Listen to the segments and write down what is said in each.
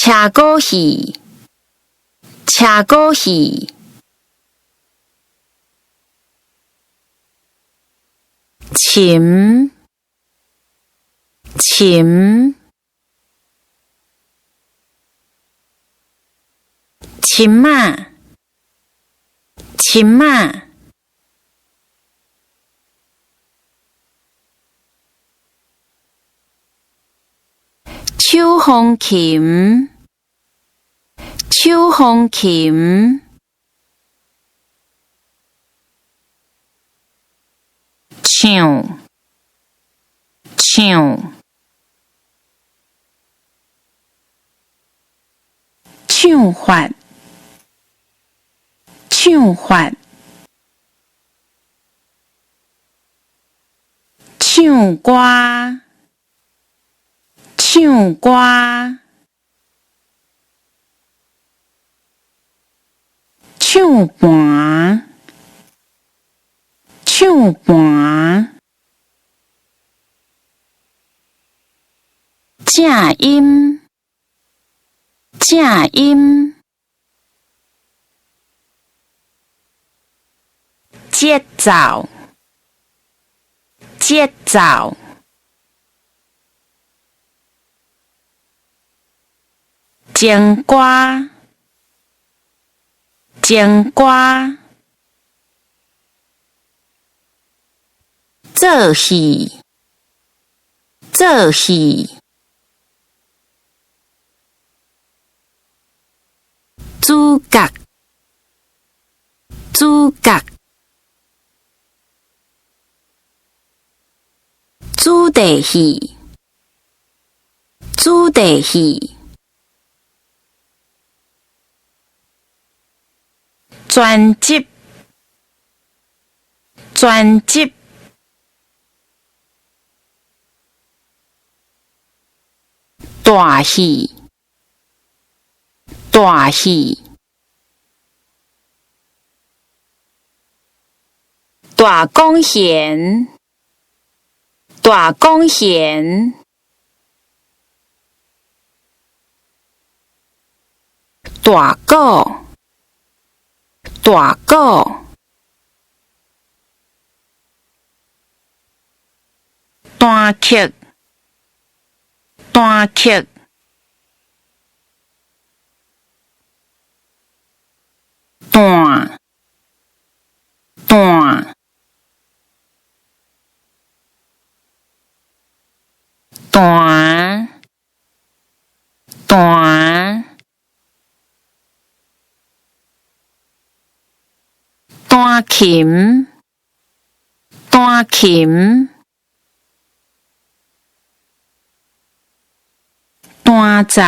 车鼓戏，车鼓戏。琴，琴，琴马，琴马。手风琴，手风琴。唱，唱，唱法，唱法。唱歌，唱歌。唱盘，唱盘。正音，正音。节奏，节奏。情歌，情歌。做戏，做戏。主角，主角。主题戏，主题戏。专辑，专辑。大戏，大戏。大贡献，大贡献。大鼓，大鼓。单曲，单曲。单，单。单，单。单琴，单琴。单奏，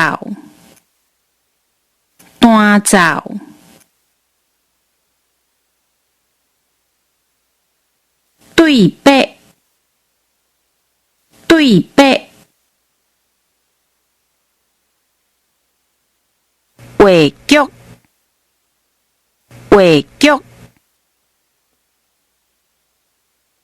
单奏。对白，对白。话剧，话剧。